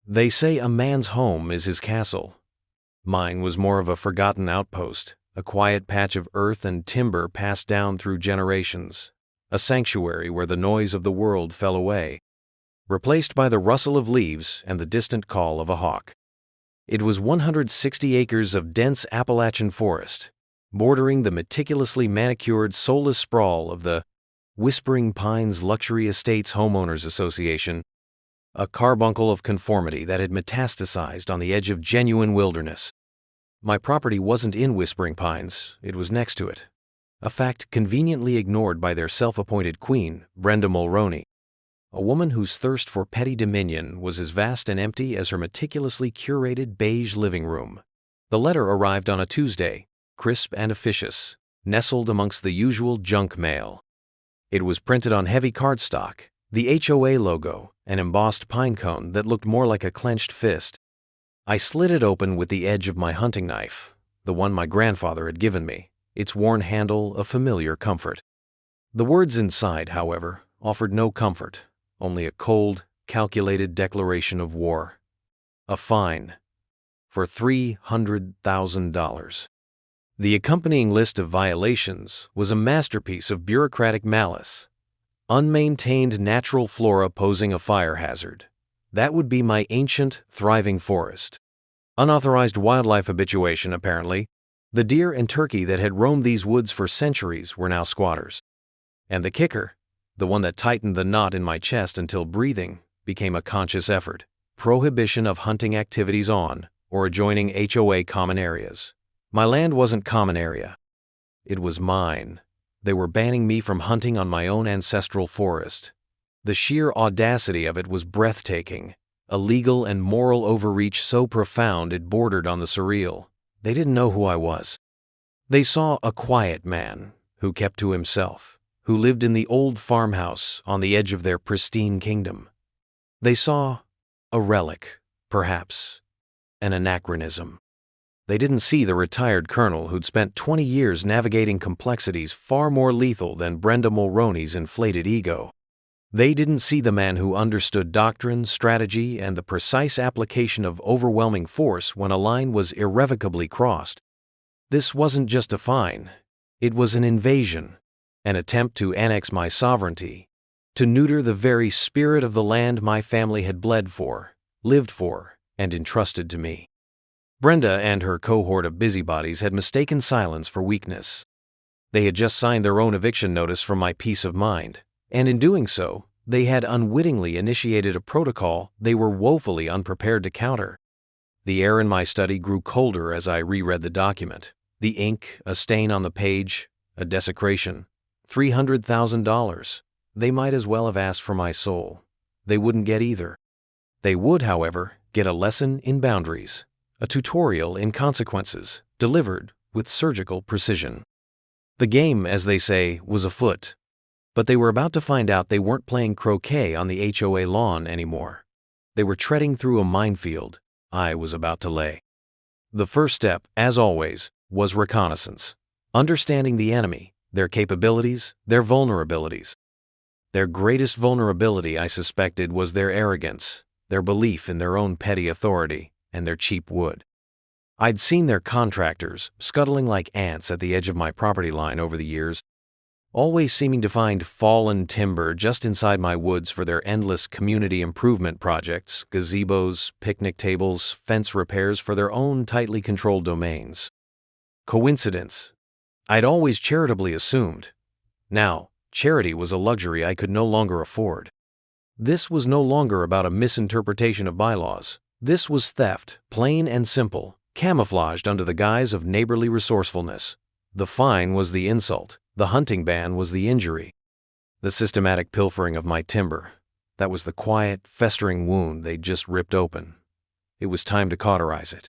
They say a man's home is his castle. Mine was more of a forgotten outpost, a quiet patch of earth and timber passed down through generations, a sanctuary where the noise of the world fell away, replaced by the rustle of leaves and the distant call of a hawk. It was 160 acres of dense Appalachian forest, bordering the meticulously manicured soulless sprawl of the Whispering Pines Luxury Estates Homeowners Association, a carbuncle of conformity that had metastasized on the edge of genuine wilderness. My property wasn't in Whispering Pines, it was next to it, a fact conveniently ignored by their self-appointed queen, Brenda Mulroney, a woman whose thirst for petty dominion was as vast and empty as her meticulously curated beige living room. The letter arrived on a Tuesday, crisp and officious, nestled amongst the usual junk mail. It was printed on heavy cardstock, the HOA logo, an embossed pine cone that looked more like a clenched fist. I slid it open with the edge of my hunting knife, the one my grandfather had given me, its worn handle a familiar comfort. The words inside, however, offered no comfort, only a cold, calculated declaration of war. A fine for $300,000. The accompanying list of violations was a masterpiece of bureaucratic malice. Unmaintained natural flora posing a fire hazard. That would be my ancient, thriving forest. Unauthorized wildlife habituation, apparently. The deer and turkey that had roamed these woods for centuries were now squatters. And the kicker, the one that tightened the knot in my chest until breathing became a conscious effort, prohibition of hunting activities on or adjoining HOA common areas. My land wasn't common area. It was mine. They were banning me from hunting on my own ancestral forest. The sheer audacity of it was breathtaking, a legal and moral overreach so profound it bordered on the surreal. They didn't know who I was. They saw a quiet man who kept to himself, who lived in the old farmhouse on the edge of their pristine kingdom. They saw a relic, perhaps, an anachronism. They didn't see the retired colonel who'd spent 20 years navigating complexities far more lethal than Brenda Mulroney's inflated ego. They didn't see the man who understood doctrine, strategy, and the precise application of overwhelming force when a line was irrevocably crossed. This wasn't just a fine. It was an invasion, an attempt to annex my sovereignty, to neuter the very spirit of the land my family had bled for, lived for, and entrusted to me. Brenda and her cohort of busybodies had mistaken silence for weakness. They had just signed their own eviction notice for my peace of mind, and in doing so, they had unwittingly initiated a protocol they were woefully unprepared to counter. The air in my study grew colder as I reread the document. The ink, a stain on the page, a desecration. $300,000. They might as well have asked for my soul. They wouldn't get either. They would, however, get a lesson in boundaries. A tutorial in consequences, delivered with surgical precision. The game, as they say, was afoot, but they were about to find out they weren't playing croquet on the HOA lawn anymore. They were treading through a minefield I was about to lay. The first step, as always, was reconnaissance, understanding the enemy, their capabilities, their vulnerabilities. Their greatest vulnerability, I suspected, was their arrogance, their belief in their own petty authority, and their cheap wood. I'd seen their contractors scuttling like ants at the edge of my property line over the years, always seeming to find fallen timber just inside my woods for their endless community improvement projects, gazebos, picnic tables, fence repairs for their own tightly controlled domains. Coincidence? I'd always charitably assumed. Now, charity was a luxury I could no longer afford. This was no longer about a misinterpretation of bylaws. This was theft, plain and simple, camouflaged under the guise of neighborly resourcefulness. The fine was the insult, the hunting ban was the injury. The systematic pilfering of my timber, that was the quiet, festering wound they'd just ripped open. It was time to cauterize it.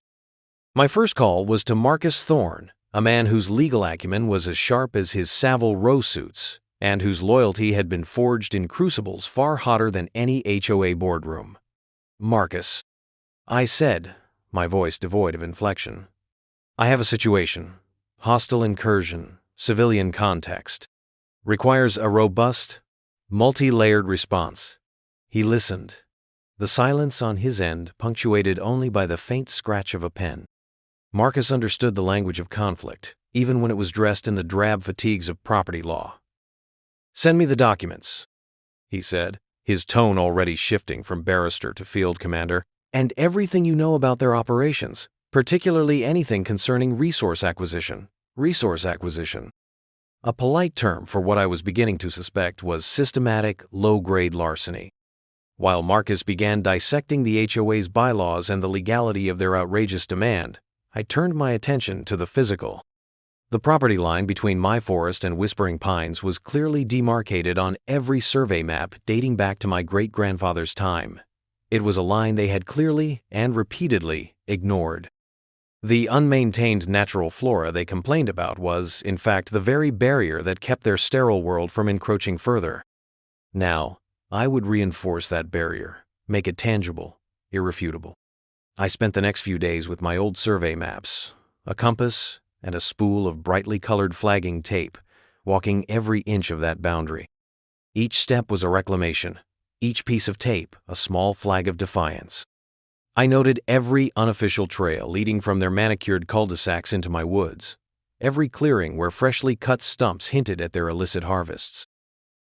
My first call was to Marcus Thorne, a man whose legal acumen was as sharp as his Savile Row suits, and whose loyalty had been forged in crucibles far hotter than any HOA boardroom. Marcus, I said, my voice devoid of inflection. I have a situation. Hostile incursion, civilian context. Requires a robust, multi-layered response. He listened. the silence on his end punctuated only by the faint scratch of a pen. Marcus understood the language of conflict, even when it was dressed in the drab fatigues of property law. "Send me the documents," he said, his tone already shifting from barrister to field commander, "and everything you know about their operations, particularly anything concerning resource acquisition." Resource acquisition. A polite term for what I was beginning to suspect was systematic, low-grade larceny. While Marcus began dissecting the HOA's bylaws and the legality of their outrageous demand, I turned my attention to the physical. The property line between my forest and Whispering Pines was clearly demarcated on every survey map dating back to my great-grandfather's time. It was a line they had clearly and repeatedly ignored. The unmaintained natural flora they complained about was, in fact, the very barrier that kept their sterile world from encroaching further. Now, I would reinforce that barrier, make it tangible, irrefutable. I spent the next few days with my old survey maps, a compass, and a spool of brightly colored flagging tape, walking every inch of that boundary. Each step was a reclamation, each piece of tape a small flag of defiance. I noted every unofficial trail leading from their manicured cul-de-sacs into my woods, every clearing where freshly cut stumps hinted at their illicit harvests.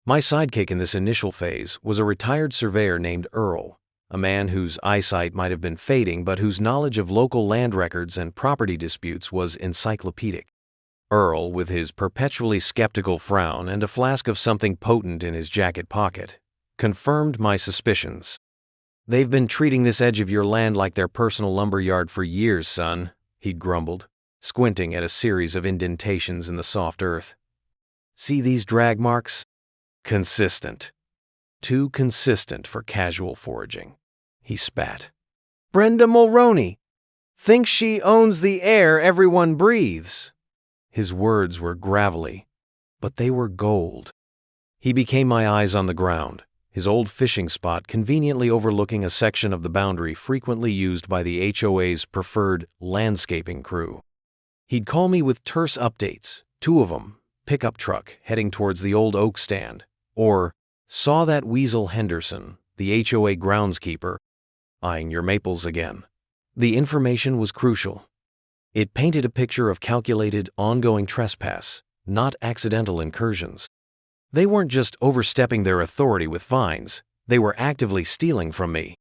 My sidekick in this initial phase was a retired surveyor named Earl, a man whose eyesight might have been fading but whose knowledge of local land records and property disputes was encyclopedic. Earl, with his perpetually skeptical frown and a flask of something potent in his jacket pocket, confirmed my suspicions. "They've been treating this edge of your land like their personal lumberyard for years, son," he'd grumbled, squinting at a series of indentations in the soft earth. "See these drag marks? Consistent. Too consistent for casual foraging." He spat. "Brenda Mulroney thinks she owns the air everyone breathes." His words were gravelly, but they were gold. He became my eyes on the ground, his old fishing spot conveniently overlooking a section of the boundary frequently used by the HOA's preferred landscaping crew. He'd call me with terse updates, 2 of them, pickup truck heading towards the old oak stand, or "Saw that weasel Henderson, the HOA groundskeeper, eyeing your maples again." The information was crucial. It painted a picture of calculated, ongoing trespass, not accidental incursions. They weren't just overstepping their authority with fines, they were actively stealing from me.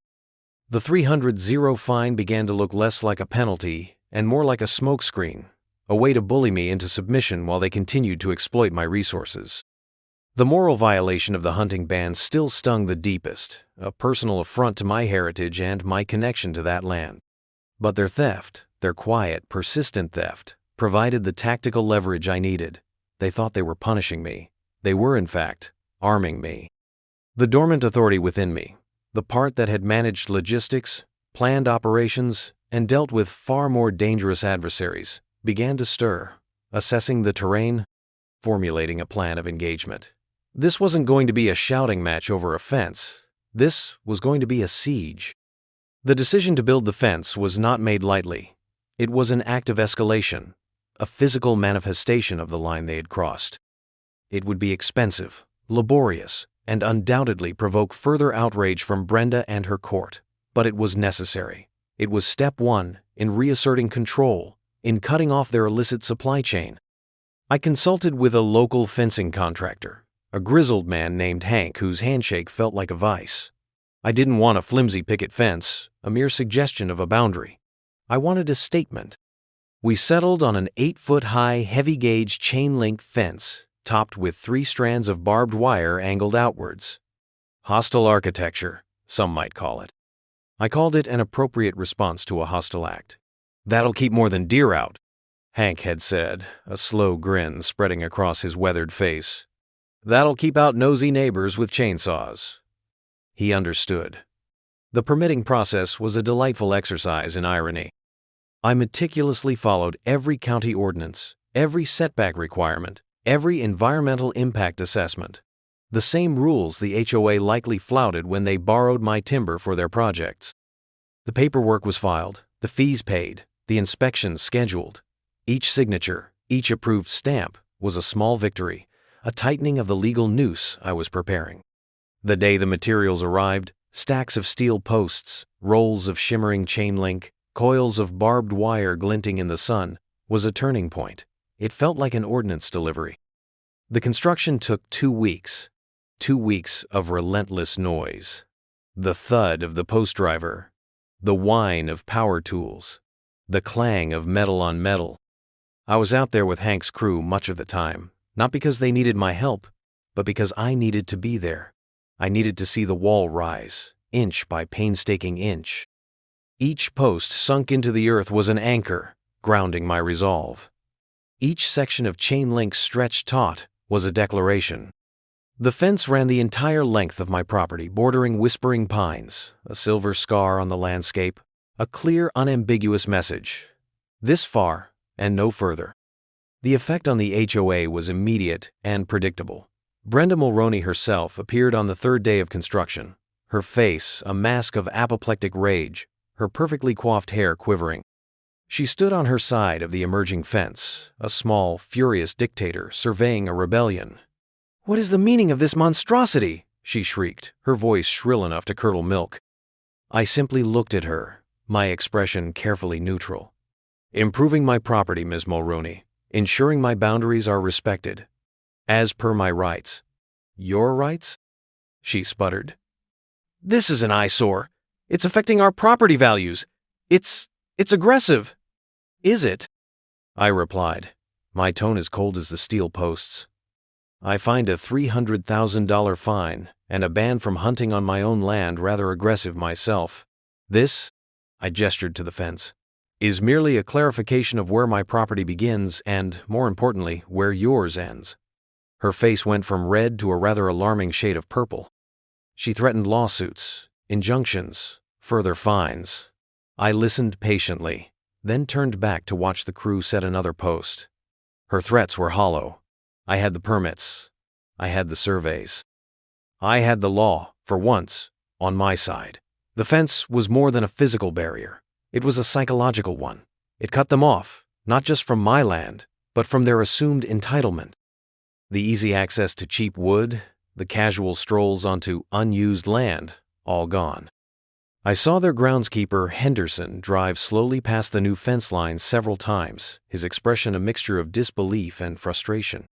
The $300 fine began to look less like a penalty and more like a smokescreen, a way to bully me into submission while they continued to exploit my resources. The moral violation of the hunting ban still stung the deepest, a personal affront to my heritage and my connection to that land. But their theft, their quiet, persistent theft, provided the tactical leverage I needed. They thought they were punishing me. They were, in fact, arming me. The dormant authority within me, the part that had managed logistics, planned operations, and dealt with far more dangerous adversaries, began to stir, assessing the terrain, formulating a plan of engagement. This wasn't going to be a shouting match over a fence. This was going to be a siege. The decision to build the fence was not made lightly. It was an act of escalation, a physical manifestation of the line they had crossed. It would be expensive, laborious, and undoubtedly provoke further outrage from Brenda and her court. But it was necessary. It was step 1 in reasserting control, in cutting off their illicit supply chain. I consulted with a local fencing contractor, a grizzled man named Hank whose handshake felt like a vice. I didn't want a flimsy picket fence, a mere suggestion of a boundary. I wanted a statement. We settled on an 8-foot-high, heavy-gauge chain-link fence, topped with 3 strands of barbed wire angled outwards. Hostile architecture, some might call it. I called it an appropriate response to a hostile act. "That'll keep more than deer out," Hank had said, a slow grin spreading across his weathered face. "That'll keep out nosy neighbors with chainsaws." He understood. The permitting process was a delightful exercise in irony. I meticulously followed every county ordinance, every setback requirement, every environmental impact assessment. The same rules the HOA likely flouted when they borrowed my timber for their projects. The paperwork was filed, the fees paid, the inspections scheduled. Each signature, each approved stamp was a small victory, a tightening of the legal noose I was preparing. The day the materials arrived, Stacks of steel posts, rolls of shimmering chain link, coils of barbed wire glinting in the sun, was a turning point. It felt like an ordnance delivery. The construction took 2 weeks. 2 weeks of relentless noise. The thud of the post driver, the whine of power tools, the clang of metal on metal. I was out there with Hank's crew much of the time, not because they needed my help, but because I needed to be there. I needed to see the wall rise, inch by painstaking inch. Each post sunk into the earth was an anchor, grounding my resolve. Each section of chain link stretched taut was a declaration. The fence ran the entire length of my property, bordering whispering pines, a silver scar on the landscape, a clear, unambiguous message. This far and no further. The effect on the HOA was immediate and predictable. Brenda Mulroney herself appeared on the 3rd day of construction, her face a mask of apoplectic rage, her perfectly coiffed hair quivering. She stood on her side of the emerging fence, a small, furious dictator surveying a rebellion. "What is the meaning of this monstrosity?" she shrieked, her voice shrill enough to curdle milk. I simply looked at her, my expression carefully neutral. "Improving my property, Ms. Mulroney, ensuring my boundaries are respected. As per my rights." "Your rights?" she sputtered. "This is an eyesore. It's affecting our property values. It's aggressive." "Is it?" I replied, my tone as cold as the steel posts. "I find a $300,000 fine and a ban from hunting on my own land rather aggressive myself. This," I gestured to the fence, "is merely a clarification of where my property begins and, more importantly, where yours ends." Her face went from red to a rather alarming shade of purple. She threatened lawsuits, injunctions, further fines. I listened patiently, then turned back to watch the crew set another post. Her threats were hollow. I had the permits. I had the surveys. I had the law, for once, on my side. The fence was more than a physical barrier. It was a psychological one. It cut them off, not just from my land, but from their assumed entitlement. The easy access to cheap wood, the casual strolls onto unused land, all gone. I saw their groundskeeper, Henderson, drive slowly past the new fence line several times, his expression a mixture of disbelief and frustration.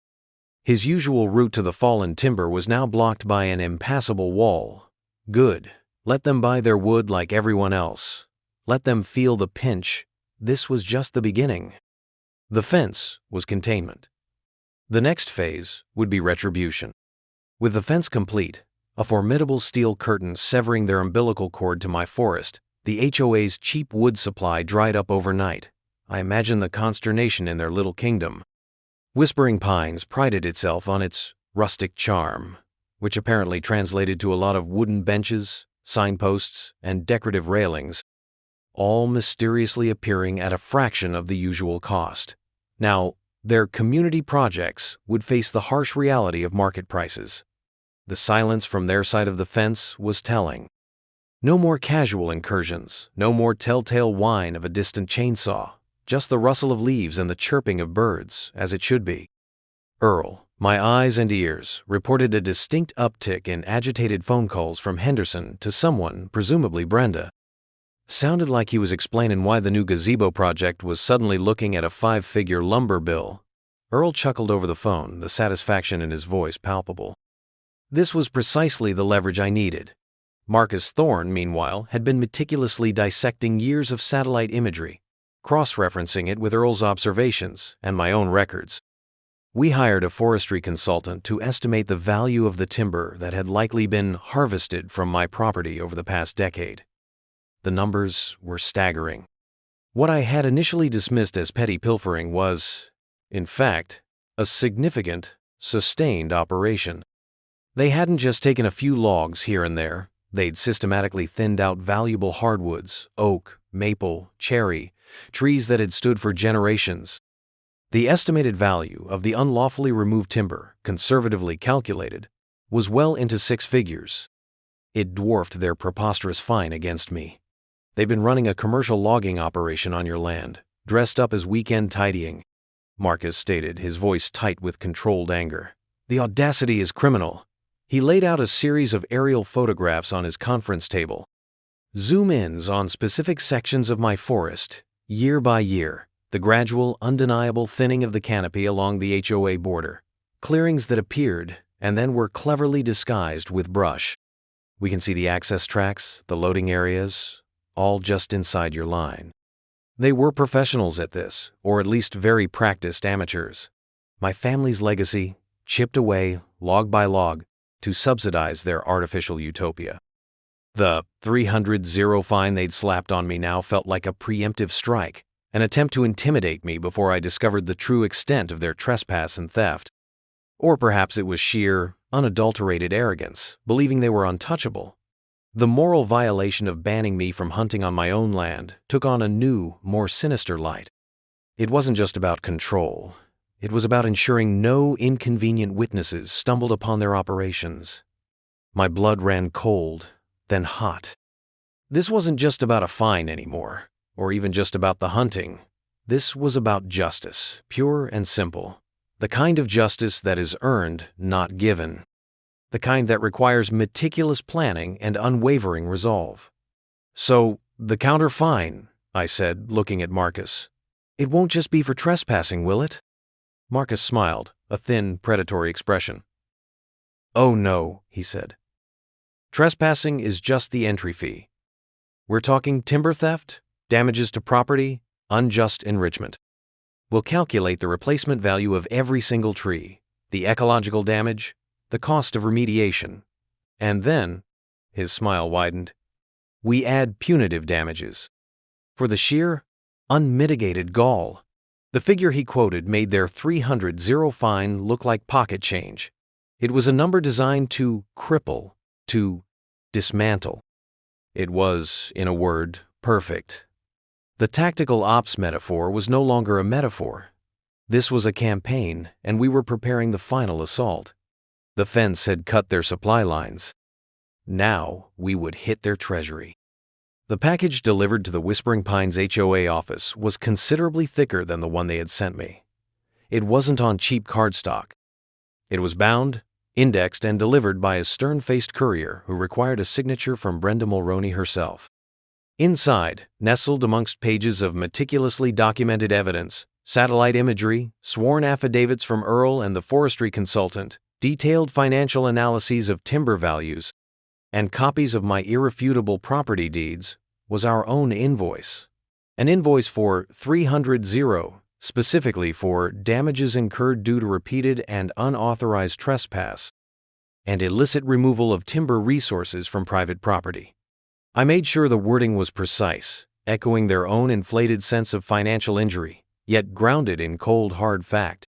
His usual route to the fallen timber was now blocked by an impassable wall. Good. Let them buy their wood like everyone else. Let them feel the pinch. This was just the beginning. The fence was containment. The next phase would be retribution. With the fence complete, a formidable steel curtain severing their umbilical cord to my forest, the HOA's cheap wood supply dried up overnight. I imagine the consternation in their little kingdom. Whispering Pines prided itself on its rustic charm, which apparently translated to a lot of wooden benches, signposts, and decorative railings, all mysteriously appearing at a fraction of the usual cost. Now, their community projects would face the harsh reality of market prices. The silence from their side of the fence was telling. No more casual incursions, no more telltale whine of a distant chainsaw, just the rustle of leaves and the chirping of birds, as it should be. Earl, my eyes and ears, reported a distinct uptick in agitated phone calls from Henderson to someone, presumably Brenda. Sounded like he was explaining why the new gazebo project was suddenly looking at a 5-figure lumber bill. Earl chuckled over the phone, the satisfaction in his voice palpable. This was precisely the leverage I needed. Marcus Thorne, meanwhile, had been meticulously dissecting years of satellite imagery, cross-referencing it with Earl's observations and my own records. We hired a forestry consultant to estimate the value of the timber that had likely been harvested from my property over the past decade. The numbers were staggering. What I had initially dismissed as petty pilfering was, in fact, a significant, sustained operation. They hadn't just taken a few logs here and there. They'd systematically thinned out valuable hardwoods, oak, maple, cherry, trees that had stood for generations. The estimated value of the unlawfully removed timber, conservatively calculated, was well into 6 figures. It dwarfed their preposterous fine against me. They've been running a commercial logging operation on your land, dressed up as weekend tidying, Marcus stated, his voice tight with controlled anger. The audacity is criminal. He laid out a series of aerial photographs on his conference table. Zoom-ins on specific sections of my forest, year by year, the gradual, undeniable thinning of the canopy along the HOA border, clearings that appeared and then were cleverly disguised with brush. We can see the access tracks, the loading areas, all just inside your line. They were professionals at this, or at least very practiced amateurs. My family's legacy, chipped away, log by log, to subsidize their artificial utopia. The 300-0 fine they'd slapped on me now felt like a preemptive strike, an attempt to intimidate me before I discovered the true extent of their trespass and theft. Or perhaps it was sheer, unadulterated arrogance, believing they were untouchable. The moral violation of banning me from hunting on my own land took on a new, more sinister light. It wasn't just about control. It was about ensuring no inconvenient witnesses stumbled upon their operations. My blood ran cold, then hot. This wasn't just about a fine anymore, or even just about the hunting. This was about justice, pure and simple. The kind of justice that is earned, not given. The kind that requires meticulous planning and unwavering resolve. "So, the counter fine," I said, looking at Marcus. "It won't just be for trespassing, will it?" Marcus smiled, a thin, predatory expression. "Oh no," he said. "Trespassing is just the entry fee. We're talking timber theft, damages to property, unjust enrichment. We'll calculate the replacement value of every single tree, the ecological damage, the cost of remediation. And then," his smile widened, "we add punitive damages. For the sheer, unmitigated gall." The figure he quoted made their 300-0 fine look like pocket change. It was a number designed to cripple, to dismantle. It was, in a word, perfect. The tactical ops metaphor was no longer a metaphor. This was a campaign, and we were preparing the final assault. The fence had cut their supply lines. Now we would hit their treasury. The package delivered to the Whispering Pines HOA office was considerably thicker than the one they had sent me. It wasn't on cheap cardstock. It was bound, indexed, and delivered by a stern-faced courier who required a signature from Brenda Mulroney herself. Inside, nestled amongst pages of meticulously documented evidence, satellite imagery, sworn affidavits from Earl and the forestry consultant, detailed financial analyses of timber values, and copies of my irrefutable property deeds, was our own invoice. An invoice for 300-0, specifically for damages incurred due to repeated and unauthorized trespass and illicit removal of timber resources from private property. I made sure the wording was precise, echoing their own inflated sense of financial injury, yet grounded in cold, hard fact.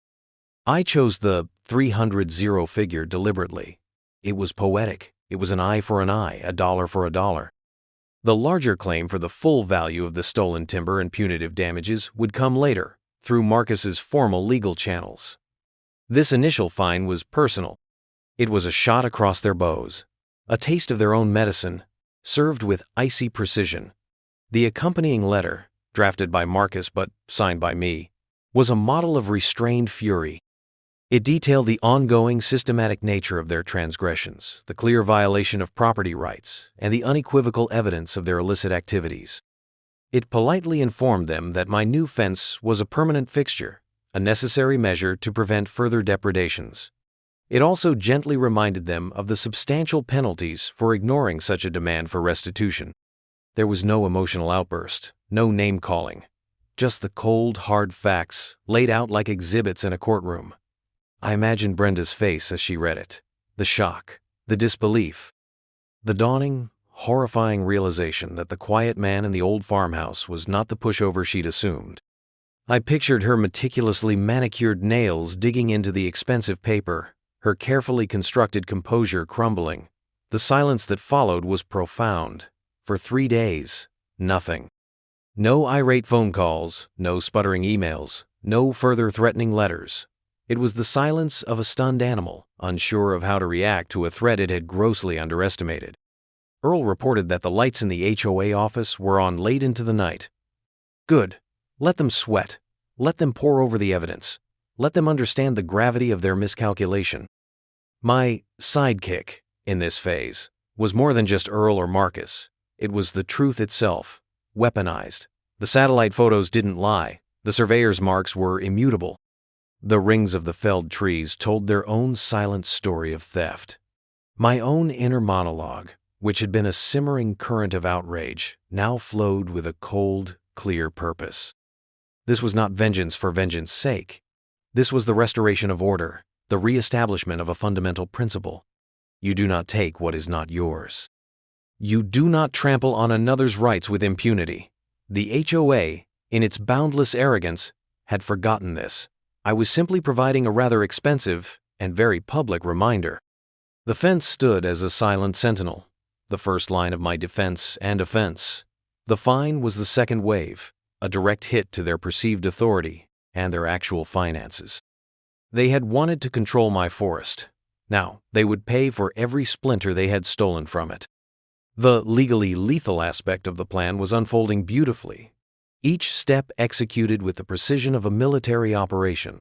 I chose the 300-0 figure deliberately. It was poetic. It was an eye for an eye, a dollar for a dollar. The larger claim for the full value of the stolen timber and punitive damages would come later, through Marcus's formal legal channels. This initial fine was personal. It was a shot across their bows, a taste of their own medicine, served with icy precision. The accompanying letter, drafted by Marcus but signed by me, was a model of restrained fury. It detailed the ongoing systematic nature of their transgressions, the clear violation of property rights, and the unequivocal evidence of their illicit activities. It politely informed them that my new fence was a permanent fixture, a necessary measure to prevent further depredations. It also gently reminded them of the substantial penalties for ignoring such a demand for restitution. There was no emotional outburst, no name-calling, just the cold, hard facts laid out like exhibits in a courtroom. I imagined Brenda's face as she read it, the shock, the disbelief, the dawning, horrifying realization that the quiet man in the old farmhouse was not the pushover she'd assumed. I pictured her meticulously manicured nails digging into the expensive paper, her carefully constructed composure crumbling. The silence that followed was profound. For 3 days, nothing. No irate phone calls, no sputtering emails, no further threatening letters. It was the silence of a stunned animal, unsure of how to react to a threat it had grossly underestimated. Earl reported that the lights in the HOA office were on late into the night. Good. Let them sweat. Let them pore over the evidence. Let them understand the gravity of their miscalculation. My sidekick, in this phase, was more than just Earl or Marcus. It was the truth itself, weaponized. The satellite photos didn't lie. The surveyor's marks were immutable. The rings of the felled trees told their own silent story of theft. My own inner monologue, which had been a simmering current of outrage, now flowed with a cold, clear purpose. This was not vengeance for vengeance' sake. This was the restoration of order, the reestablishment of a fundamental principle. You do not take what is not yours. You do not trample on another's rights with impunity. The HOA, in its boundless arrogance, had forgotten this. I was simply providing a rather expensive and very public reminder. The fence stood as a silent sentinel, the first line of my defense and offense. The fine was the second wave, a direct hit to their perceived authority and their actual finances. They had wanted to control my forest. Now, they would pay for every splinter they had stolen from it. The legally lethal aspect of the plan was unfolding beautifully, each step executed with the precision of a military operation.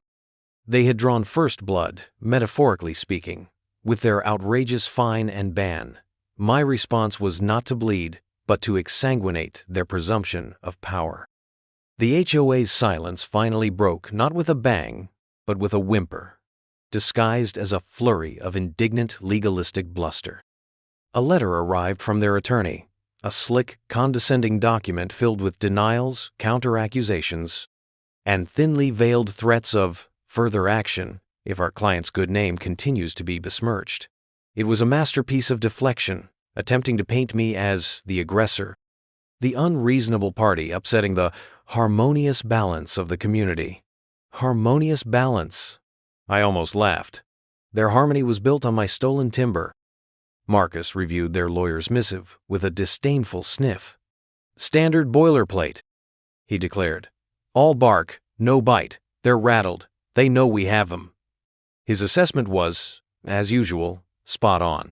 They had drawn first blood, metaphorically speaking, with their outrageous fine and ban. My response was not to bleed, but to exsanguinate their presumption of power. The HOA's silence finally broke not with a bang, but with a whimper, disguised as a flurry of indignant legalistic bluster. A letter arrived from their attorney, a slick, condescending document filled with denials, counter-accusations, and thinly veiled threats of further action if our client's good name continues to be besmirched. It was a masterpiece of deflection, attempting to paint me as the aggressor, the unreasonable party upsetting the harmonious balance of the community. Harmonious balance. I almost laughed. Their harmony was built on my stolen timber. Marcus reviewed their lawyer's missive with a disdainful sniff. "Standard boilerplate," he declared. "All bark, no bite. They're rattled. They know we have them." His assessment was, as usual, spot on.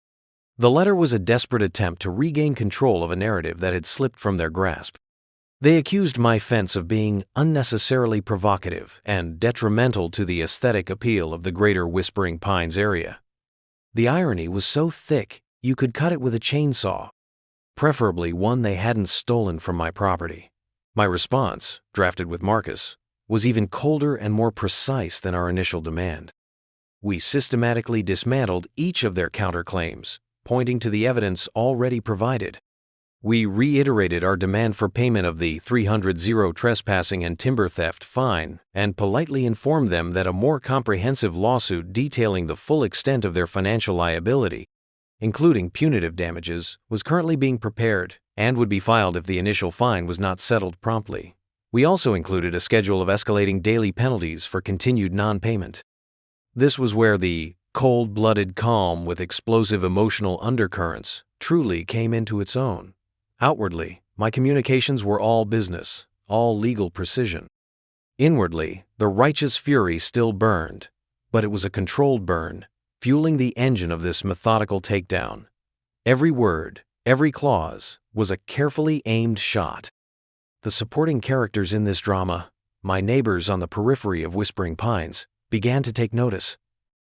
The letter was a desperate attempt to regain control of a narrative that had slipped from their grasp. They accused my fence of being unnecessarily provocative and detrimental to the aesthetic appeal of the greater Whispering Pines area. The irony was so thick you could cut it with a chainsaw, preferably one they hadn't stolen from my property. My response, drafted with Marcus, was even colder and more precise than our initial demand. We systematically dismantled each of their counterclaims, pointing to the evidence already provided. We reiterated our demand for payment of the $300 trespassing and timber theft fine and politely informed them that a more comprehensive lawsuit detailing the full extent of their financial liability, including punitive damages, was currently being prepared and would be filed if the initial fine was not settled promptly. We also included a schedule of escalating daily penalties for continued non-payment. This was where the cold-blooded calm with explosive emotional undercurrents truly came into its own. Outwardly, my communications were all business, all legal precision. Inwardly, the righteous fury still burned, but it was a controlled burn, fueling the engine of this methodical takedown. Every word, every clause, was a carefully aimed shot. The supporting characters in this drama, my neighbors on the periphery of Whispering Pines, began to take notice.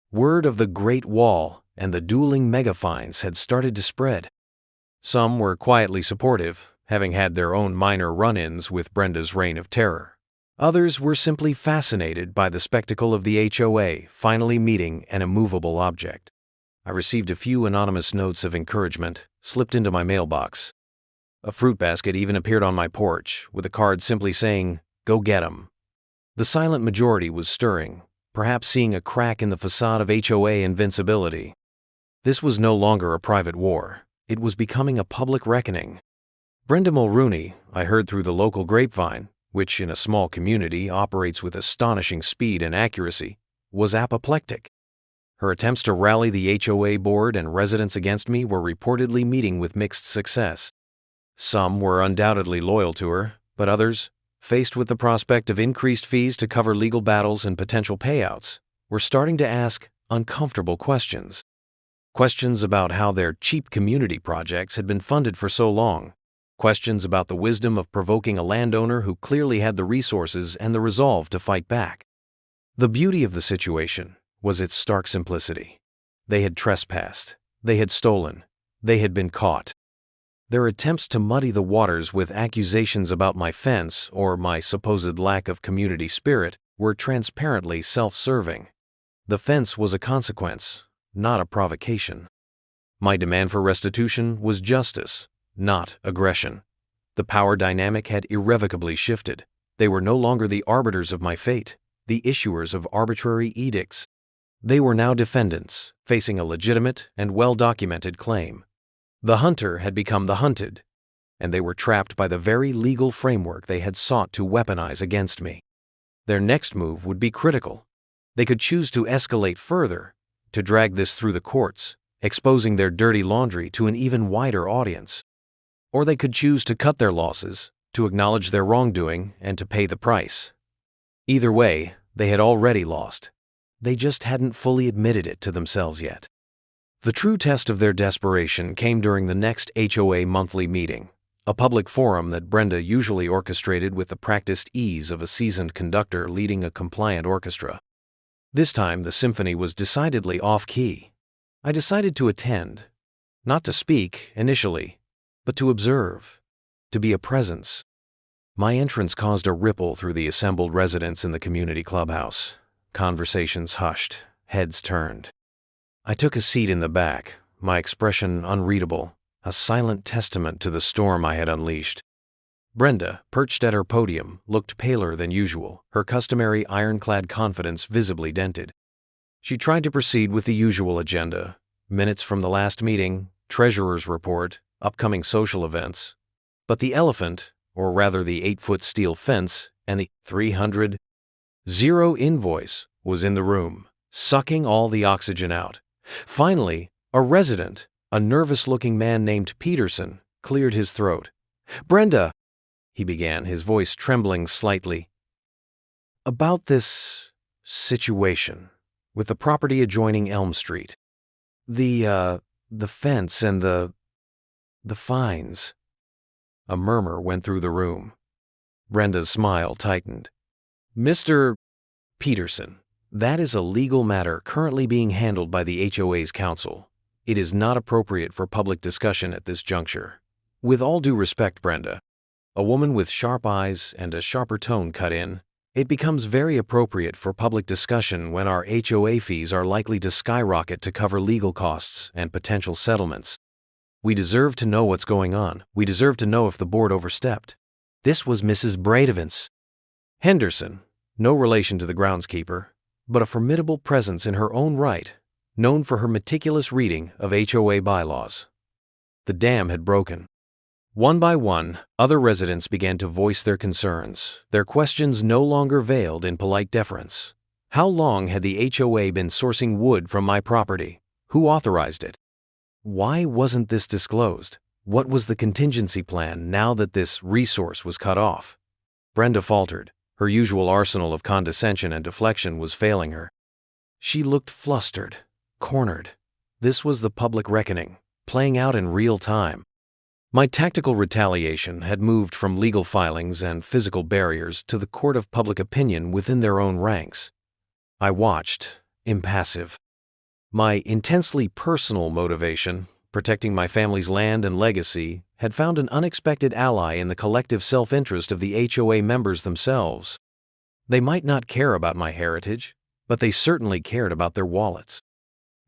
Word of the Great Wall and the dueling megafines had started to spread. Some were quietly supportive, having had their own minor run-ins with Brenda's reign of terror. Others were simply fascinated by the spectacle of the HOA finally meeting an immovable object. I received a few anonymous notes of encouragement, slipped into my mailbox. A fruit basket even appeared on my porch, with a card simply saying, "Go get 'em." The silent majority was stirring, perhaps seeing a crack in the facade of HOA invincibility. This was no longer a private war. It was becoming a public reckoning. Brenda Mulrooney, I heard through the local grapevine, which in a small community operates with astonishing speed and accuracy, was apoplectic. Her attempts to rally the HOA board and residents against me were reportedly meeting with mixed success. Some were undoubtedly loyal to her, but others, faced with the prospect of increased fees to cover legal battles and potential payouts, were starting to ask uncomfortable questions. Questions about how their cheap community projects had been funded for so long. Questions about the wisdom of provoking a landowner who clearly had the resources and the resolve to fight back. The beauty of the situation was its stark simplicity. They had trespassed. They had stolen. They had been caught. Their attempts to muddy the waters with accusations about my fence or my supposed lack of community spirit were transparently self-serving. The fence was a consequence, not a provocation. My demand for restitution was justice, not aggression. The power dynamic had irrevocably shifted. They were no longer the arbiters of my fate, the issuers of arbitrary edicts. They were now defendants, facing a legitimate and well-documented claim. The hunter had become the hunted, and they were trapped by the very legal framework they had sought to weaponize against me. Their next move would be critical. They could choose to escalate further, to drag this through the courts, exposing their dirty laundry to an even wider audience. Or they could choose to cut their losses, to acknowledge their wrongdoing, and to pay the price. Either way, they had already lost. They just hadn't fully admitted it to themselves yet. The true test of their desperation came during the next HOA monthly meeting, a public forum that Brenda usually orchestrated with the practiced ease of a seasoned conductor leading a compliant orchestra. This time, the symphony was decidedly off-key. I decided to attend, not to speak initially, but to observe, to be a presence. My entrance caused a ripple through the assembled residents in the community clubhouse. Conversations hushed, heads turned. I took a seat in the back, my expression unreadable, a silent testament to the storm I had unleashed. Brenda, perched at her podium, looked paler than usual, her customary ironclad confidence visibly dented. She tried to proceed with the usual agenda: minutes from the last meeting, treasurer's report, upcoming social events. But the elephant, or rather the 8-foot steel fence, and the 300 invoice was in the room, sucking all the oxygen out. Finally, a resident, a nervous-looking man named Peterson, cleared his throat. "Brenda," he began, his voice trembling slightly, "about this situation with the property adjoining Elm Street. The fence and the fines." A murmur went through the room. Brenda's smile tightened. "Mr. Peterson, that is a legal matter currently being handled by the HOA's counsel. It is not appropriate for public discussion at this juncture. With all due respect, Brenda," a woman with sharp eyes and a sharper tone cut in, "it becomes very appropriate for public discussion when our HOA fees are likely to skyrocket to cover legal costs and potential settlements. We deserve to know what's going on. We deserve to know if the board overstepped." This was Mrs. Bradavance Henderson, no relation to the groundskeeper, but a formidable presence in her own right, known for her meticulous reading of HOA bylaws. The dam had broken. One by one, other residents began to voice their concerns, their questions no longer veiled in polite deference. How long had the HOA been sourcing wood from my property? Who authorized it? Why wasn't this disclosed? What was the contingency plan now that this resource was cut off? Brenda faltered. Her usual arsenal of condescension and deflection was failing her. She looked flustered, cornered. This was the public reckoning, playing out in real time. My tactical retaliation had moved from legal filings and physical barriers to the court of public opinion within their own ranks. I watched, impassive. My intensely personal motivation, protecting my family's land and legacy, had found an unexpected ally in the collective self-interest of the HOA members themselves. They might not care about my heritage, but they certainly cared about their wallets.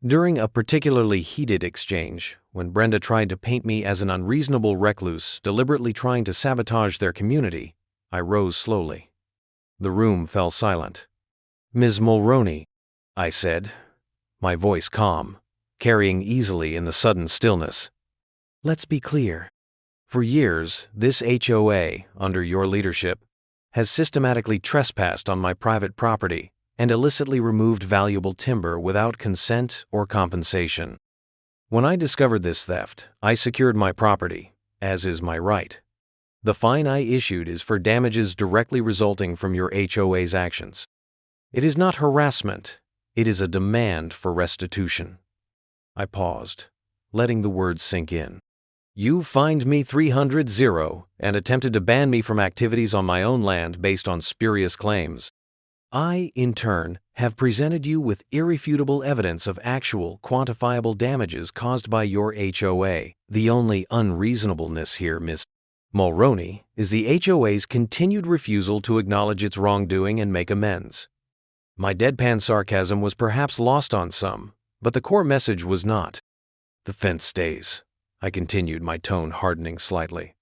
During a particularly heated exchange, when Brenda tried to paint me as an unreasonable recluse deliberately trying to sabotage their community, I rose slowly. The room fell silent. "Ms. Mulroney," I said, my voice calm, carrying easily in the sudden stillness. "Let's be clear. For years, this HOA, under your leadership, has systematically trespassed on my private property and illicitly removed valuable timber without consent or compensation. When I discovered this theft, I secured my property, as is my right. The fine I issued is for damages directly resulting from your HOA's actions. It is not harassment, it is a demand for restitution." I paused, letting the words sink in. "You fined me 300 and attempted to ban me from activities on my own land based on spurious claims. I, in turn, have presented you with irrefutable evidence of actual, quantifiable damages caused by your HOA. The only unreasonableness here, Miss Mulroney, is the HOA's continued refusal to acknowledge its wrongdoing and make amends. My deadpan sarcasm was perhaps lost on some, but the core message was not. The fence stays, I continued, my tone hardening slightly.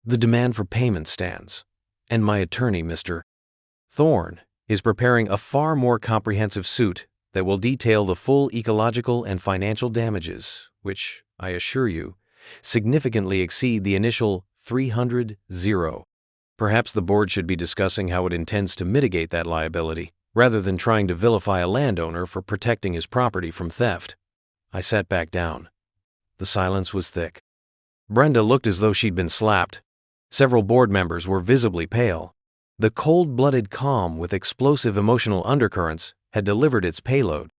The demand for payment stands, and my attorney, Mr. Thorne, is preparing a far more comprehensive suit that will detail the full ecological and financial damages, which, I assure you, significantly exceed the initial 300,000. Perhaps the board should be discussing how it intends to mitigate that liability, rather than trying to vilify a landowner for protecting his property from theft. I sat back down. The silence was thick. Brenda looked as though she'd been slapped. Several board members were visibly pale. The cold-blooded calm with explosive emotional undercurrents had delivered its payload.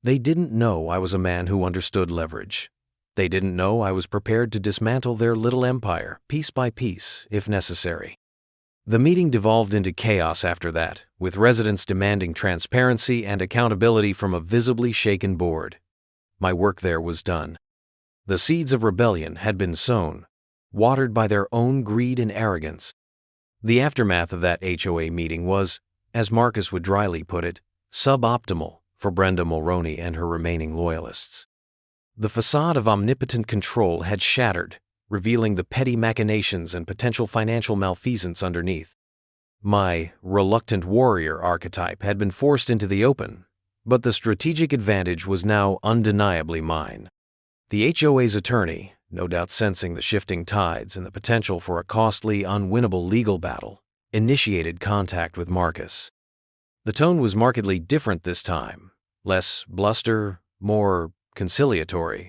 They didn't know I was a man who understood leverage. They didn't know I was prepared to dismantle their little empire, piece by piece, if necessary. The meeting devolved into chaos after that, with residents demanding transparency and accountability from a visibly shaken board. My work there was done. The seeds of rebellion had been sown, watered by their own greed and arrogance. The aftermath of that HOA meeting was, as Marcus would dryly put it, suboptimal for Brenda Mulroney and her remaining loyalists. The facade of omnipotent control had shattered, revealing the petty machinations and potential financial malfeasance underneath. My reluctant warrior archetype had been forced into the open, but the strategic advantage was now undeniably mine. The HOA's attorney, no doubt sensing the shifting tides and the potential for a costly, unwinnable legal battle, initiated contact with Marcus. The tone was markedly different this time, less bluster, more conciliatory.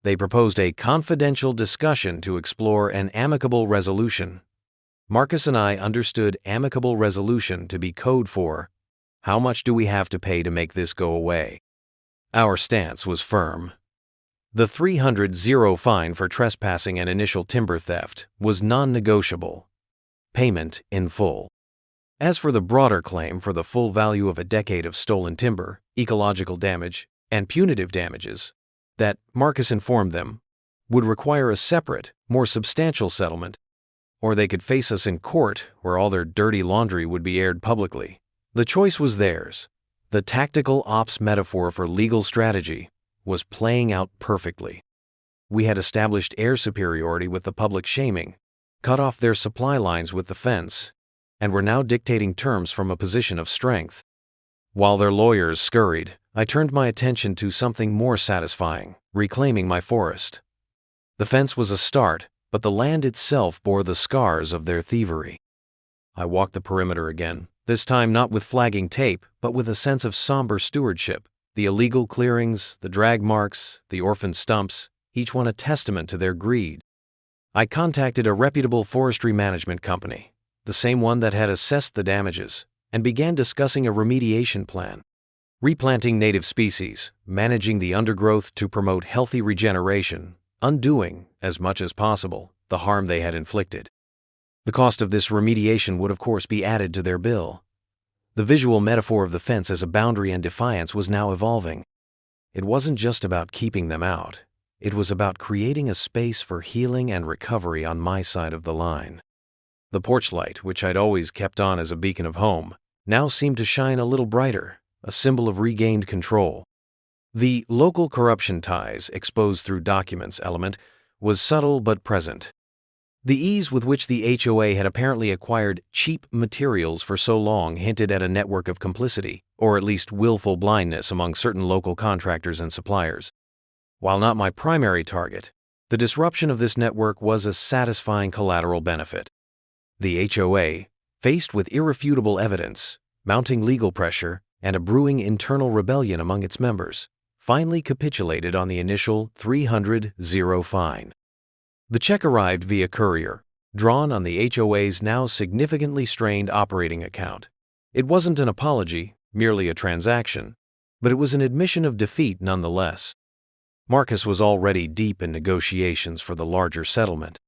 They proposed a confidential discussion to explore an amicable resolution. Marcus and I understood amicable resolution to be code for, how much do we have to pay to make this go away? Our stance was firm. The 300,000 fine for trespassing and initial timber theft was non-negotiable. Payment in full. As for the broader claim for the full value of a decade of stolen timber, ecological damage, and punitive damages, that, Marcus informed them, would require a separate, more substantial settlement, or they could face us in court where all their dirty laundry would be aired publicly. The choice was theirs. The tactical ops metaphor for legal strategy was playing out perfectly. We had established air superiority with the public shaming, cut off their supply lines with the fence, and were now dictating terms from a position of strength. While their lawyers scurried, I turned my attention to something more satisfying, reclaiming my forest. The fence was a start, but the land itself bore the scars of their thievery. I walked the perimeter again, this time not with flagging tape, but with a sense of somber stewardship. The illegal clearings, the drag marks, the orphaned stumps, each one a testament to their greed. I contacted a reputable forestry management company, the same one that had assessed the damages, and began discussing a remediation plan. Replanting native species, managing the undergrowth to promote healthy regeneration, undoing, as much as possible, the harm they had inflicted. The cost of this remediation would of course be added to their bill. The visual metaphor of the fence as a boundary and defiance was now evolving. It wasn't just about keeping them out. It was about creating a space for healing and recovery on my side of the line. The porch light, which I'd always kept on as a beacon of home, now seemed to shine a little brighter, a symbol of regained control. The local corruption ties exposed through documents element was subtle but present. The ease with which the HOA had apparently acquired cheap materials for so long hinted at a network of complicity, or at least willful blindness among certain local contractors and suppliers. While not my primary target, the disruption of this network was a satisfying collateral benefit. The HOA, faced with irrefutable evidence, mounting legal pressure, and a brewing internal rebellion among its members, finally capitulated on the initial 300,000 fine. The check arrived via courier, drawn on the HOA's now significantly strained operating account. It wasn't an apology, merely a transaction, but it was an admission of defeat nonetheless. Marcus was already deep in negotiations for the larger settlement.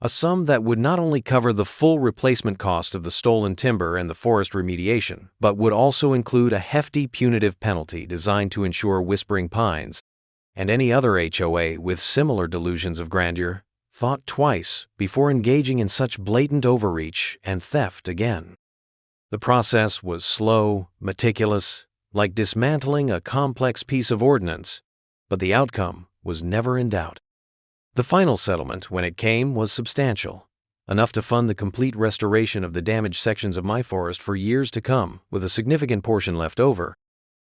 a sum that would not only cover the full replacement cost of the stolen timber and the forest remediation, but would also include a hefty punitive penalty designed to ensure Whispering Pines and any other HOA with similar delusions of grandeur thought twice before engaging in such blatant overreach and theft again. The process was slow, meticulous, like dismantling a complex piece of ordnance, but the outcome was never in doubt. The final settlement, when it came, was substantial, enough to fund the complete restoration of the damaged sections of my forest for years to come, with a significant portion left over.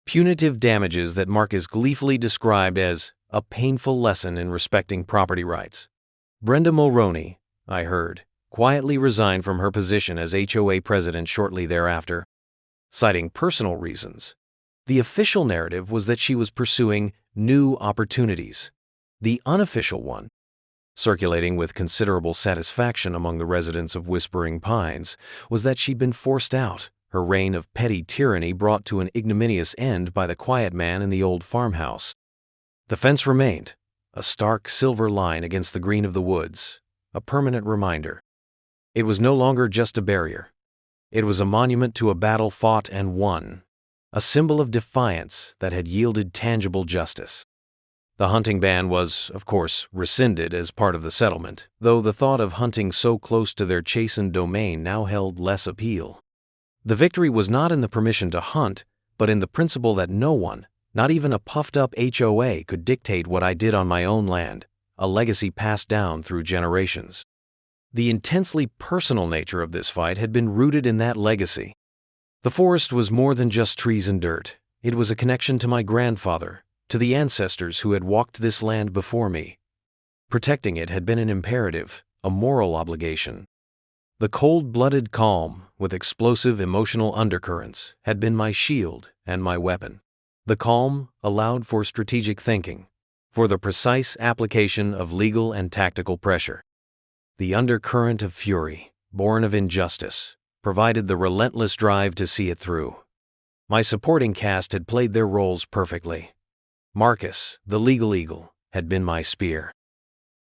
Punitive damages that Marcus gleefully described as a painful lesson in respecting property rights. Brenda Mulroney, I heard, quietly resigned from her position as HOA president shortly thereafter, citing personal reasons. The official narrative was that she was pursuing new opportunities. The unofficial one, circulating with considerable satisfaction among the residents of Whispering Pines, was that she'd been forced out, her reign of petty tyranny brought to an ignominious end by the quiet man in the old farmhouse. The fence remained, a stark silver line against the green of the woods, a permanent reminder. It was no longer just a barrier. It was a monument to a battle fought and won, a symbol of defiance that had yielded tangible justice. The hunting ban was, of course, rescinded as part of the settlement, though the thought of hunting so close to their chastened domain now held less appeal. The victory was not in the permission to hunt, but in the principle that no one, not even a puffed-up HOA, could dictate what I did on my own land, a legacy passed down through generations. The intensely personal nature of this fight had been rooted in that legacy. The forest was more than just trees and dirt. It was a connection to my grandfather, to the ancestors who had walked this land before me. Protecting it had been an imperative, a moral obligation. The cold-blooded calm, with explosive emotional undercurrents, had been my shield and my weapon. The calm allowed for strategic thinking, for the precise application of legal and tactical pressure. The undercurrent of fury, born of injustice, provided the relentless drive to see it through. My supporting cast had played their roles perfectly. Marcus, the legal eagle, had been my spear.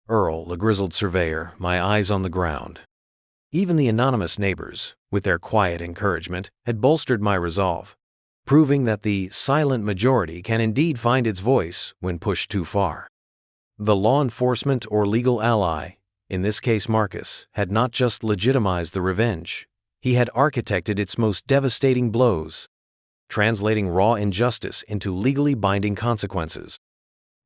Earl, the grizzled surveyor, my eyes on the ground. Even the anonymous neighbors, with their quiet encouragement, had bolstered my resolve, proving that the silent majority can indeed find its voice when pushed too far. The law enforcement or legal ally, in this case Marcus, had not just legitimized the revenge, he had architected its most devastating blows, translating raw injustice into legally binding consequences.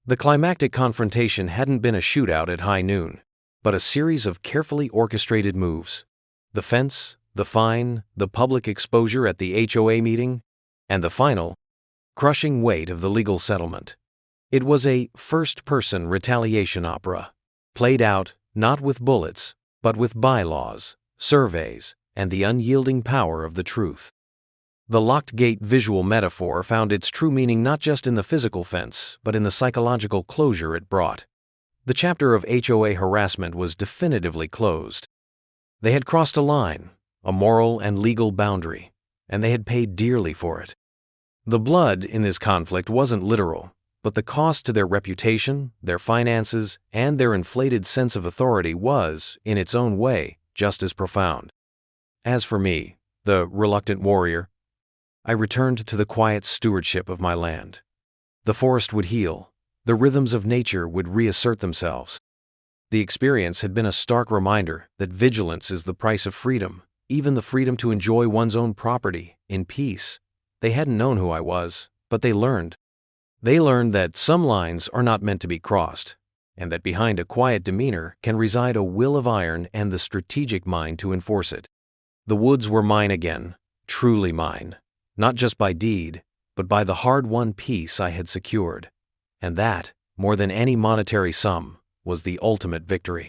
The climactic confrontation hadn't been a shootout at high noon, but a series of carefully orchestrated moves. The fence, the fine, the public exposure at the HOA meeting, and the final, crushing weight of the legal settlement. It was a first-person retaliation opera, played out not with bullets, but with bylaws, surveys, and the unyielding power of the truth. The locked gate visual metaphor found its true meaning not just in the physical fence, but in the psychological closure it brought. The chapter of HOA harassment was definitively closed. They had crossed a line, a moral and legal boundary, and they had paid dearly for it. The blood in this conflict wasn't literal, but the cost to their reputation, their finances, and their inflated sense of authority was, in its own way, just as profound. As for me, the reluctant warrior, I returned to the quiet stewardship of my land. The forest would heal. The rhythms of nature would reassert themselves. The experience had been a stark reminder that vigilance is the price of freedom, even the freedom to enjoy one's own property, in peace. They hadn't known who I was, but they learned. They learned that some lines are not meant to be crossed, and that behind a quiet demeanor can reside a will of iron and the strategic mind to enforce it. The woods were mine again, truly mine, not just by deed, but by the hard-won peace I had secured. And that, more than any monetary sum, was the ultimate victory.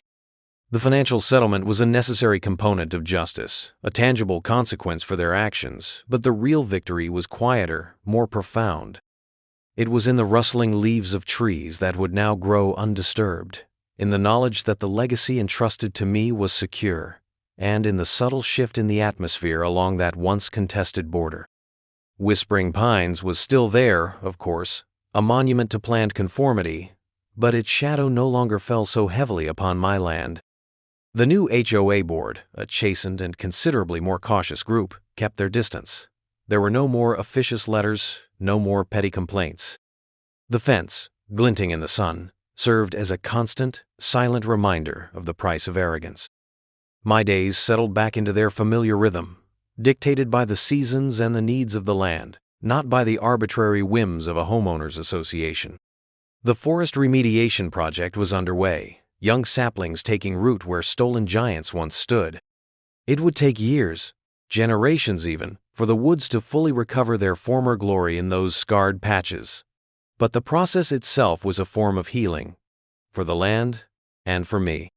The financial settlement was a necessary component of justice, a tangible consequence for their actions, but the real victory was quieter, more profound. It was in the rustling leaves of trees that would now grow undisturbed, in the knowledge that the legacy entrusted to me was secure, and in the subtle shift in the atmosphere along that once contested border. Whispering Pines was still there, of course, a monument to planned conformity, but its shadow no longer fell so heavily upon my land. The new HOA board, a chastened and considerably more cautious group, kept their distance. There were no more officious letters, no more petty complaints. The fence, glinting in the sun, served as a constant, silent reminder of the price of arrogance. My days settled back into their familiar rhythm, dictated by the seasons and the needs of the land, not by the arbitrary whims of a homeowners association. The forest remediation project was underway, young saplings taking root where stolen giants once stood. It would take years, generations even, for the woods to fully recover their former glory in those scarred patches. But the process itself was a form of healing, for the land and for me.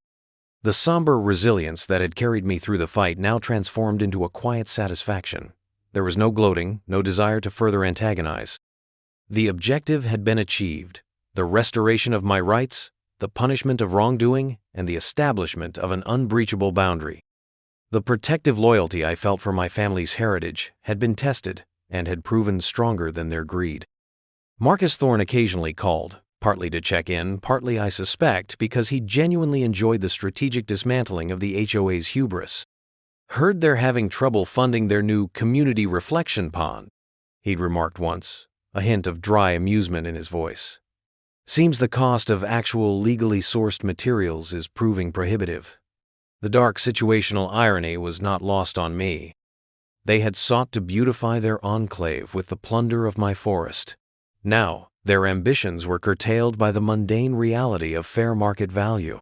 The somber resilience that had carried me through the fight now transformed into a quiet satisfaction. There was no gloating, no desire to further antagonize. The objective had been achieved: the restoration of my rights, the punishment of wrongdoing, and the establishment of an unbreachable boundary. The protective loyalty I felt for my family's heritage had been tested and had proven stronger than their greed. Marcus Thorne occasionally called, partly to check in, partly, I suspect, because he genuinely enjoyed the strategic dismantling of the HOA's hubris. "Heard they're having trouble funding their new community reflection pond," he'd remarked once, a hint of dry amusement in his voice. "Seems the cost of actual legally sourced materials is proving prohibitive." The dark situational irony was not lost on me. They had sought to beautify their enclave with the plunder of my forest. Now, their ambitions were curtailed by the mundane reality of fair market value.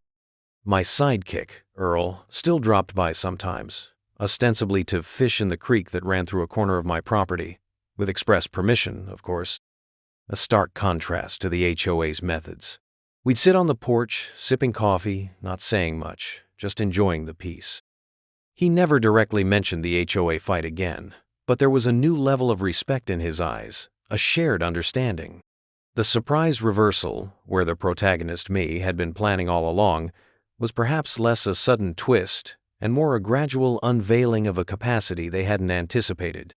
My sidekick, Earl, still dropped by sometimes, ostensibly to fish in the creek that ran through a corner of my property, with express permission, of course. A stark contrast to the HOA's methods. We'd sit on the porch, sipping coffee, not saying much, just enjoying the peace. He never directly mentioned the HOA fight again, but there was a new level of respect in his eyes, a shared understanding. The surprise reversal, where the protagonist, me, had been planning all along, was perhaps less a sudden twist and more a gradual unveiling of a capacity they hadn't anticipated.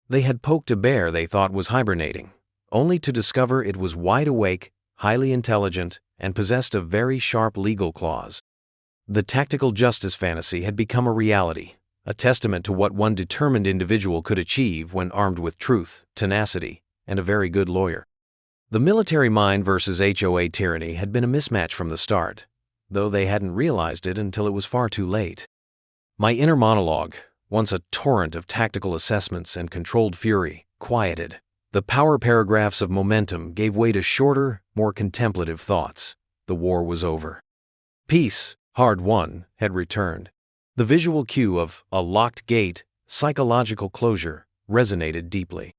They had poked a bear they thought was hibernating, only to discover it was wide awake, highly intelligent, and possessed of very sharp legal claws. The tactical justice fantasy had become a reality, a testament to what one determined individual could achieve when armed with truth, tenacity, and a very good lawyer. The military mind versus HOA tyranny had been a mismatch from the start, though they hadn't realized it until it was far too late. My inner monologue, once a torrent of tactical assessments and controlled fury, quieted. The power paragraphs of momentum gave way to shorter, more contemplative thoughts. The war was over. Peace, hard won, had returned. The visual cue of a locked gate, psychological closure, resonated deeply.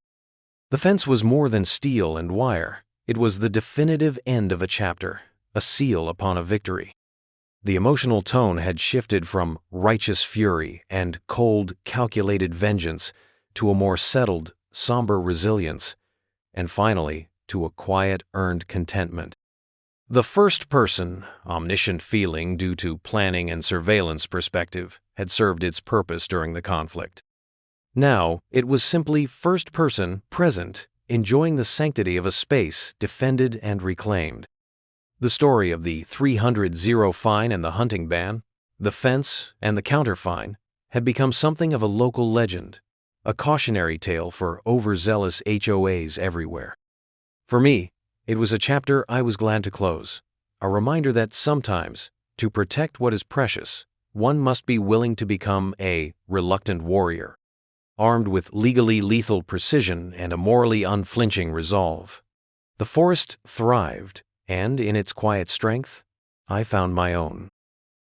The fence was more than steel and wire. It was the definitive end of a chapter, a seal upon a victory. The emotional tone had shifted from righteous fury and cold, calculated vengeance to a more settled, somber resilience, and finally to a quiet, earned contentment. The first-person, omniscient feeling due to planning and surveillance perspective had served its purpose during the conflict. Now, it was simply first-person, present, enjoying the sanctity of a space defended and reclaimed. The story of the 300-0 fine and the hunting ban, the fence and the counterfine, had become something of a local legend, a cautionary tale for overzealous HOAs everywhere. For me, it was a chapter I was glad to close, a reminder that sometimes, to protect what is precious, one must be willing to become a reluctant warrior, armed with legally lethal precision and a morally unflinching resolve. The forest thrived, and in its quiet strength, I found my own.